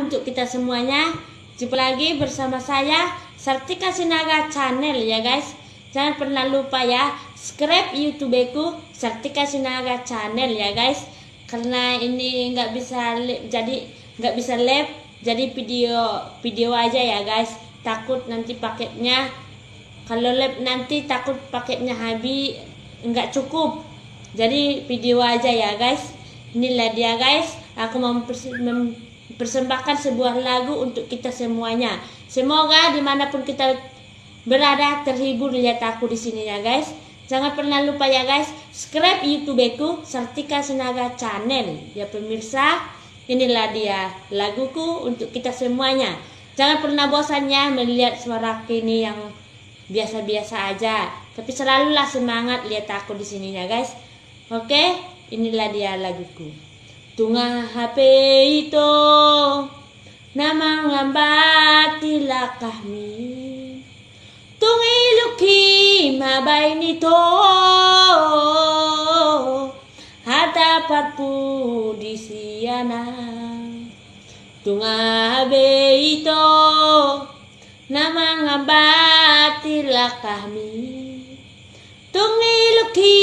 malam untuk kita semuanya. Jumpa lagi bersama saya Sartika Sinaga Channel ya guys. Jangan pernah lupa ya subscribe YouTubeku Sartika Sinaga Channel ya guys. Karena ini nggak bisa live, jadi video aja ya guys. Takut nanti paketnya, kalau live nanti takut paketnya habis, nggak cukup. Jadi video aja ya guys. Inilah dia guys, aku mau mempersembahkan sebuah lagu untuk kita semuanya. Semoga dimanapun kita berada terhibur lihat aku di sini ya guys. Jangan pernah lupa ya guys, subscribe YouTubeku Sartika Sinaga Channel ya pemirsa. Inilah dia laguku untuk kita semuanya. Jangan pernah bosannya melihat suara kini yang biasa-biasa aja, tapi selalulah semangat lihat aku di sini ya guys. Oke, inilah dia laguku. Tunga HP itu nama ngambatilah kami. Tungi luki mabay nito hatapat po di siyana. Tunga HP itu nama ngambatilah kami. Tungi luki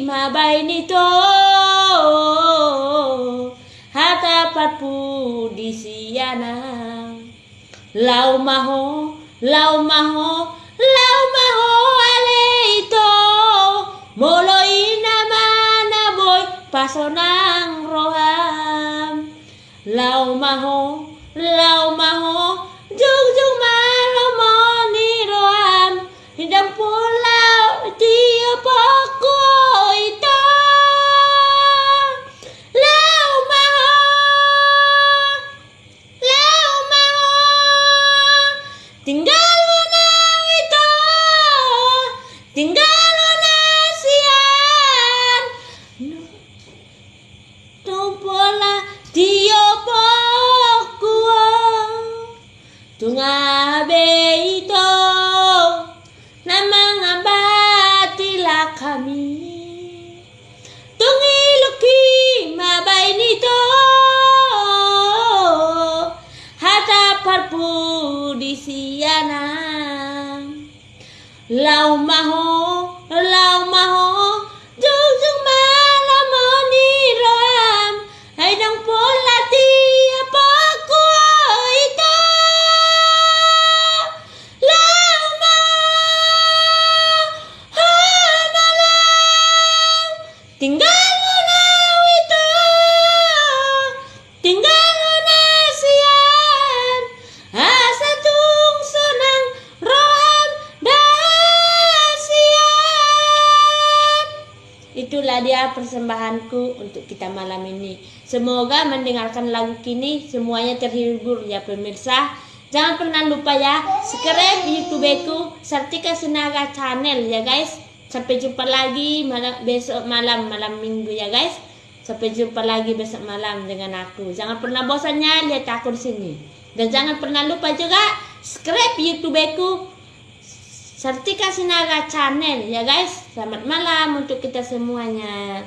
mabay nito hatapat po di siyana. Lau maho ale ito moloy naman na boy pasonang roham. Lau maho jugjug malo mo ni roham. Hindang pulau tiap aku ito. Lau maho tinggal na ito, tinggal na siyan. Tumpola tiap aku tungabe ito namang abatilah kami. Tungiluki mabay nito hatapar po di siyana. Lau maho jugjug malam mo ni roham. Ay nang pola tiap aku ito. Lau maho malam tinggal na ito, tinggal na siyan. Asa tungso ng roham dahasian. Itulah dia persembahanku untuk kita malam ini. Semoga mendengarkan lagu kini semuanya terhibur ya pemirsa. Jangan pernah lupa ya subscribe YouTubeku Sartika Sinaga Channel ya guys. Sampai jumpa lagi besok malam minggu ya guys. Sampai jumpa lagi besok malam dengan aku. Jangan pernah bosannya lihat aku di sini. Dan jangan pernah lupa juga subscribe YouTubeku Sartika Sinaga Channel ya guys. Selamat malam untuk kita semuanya.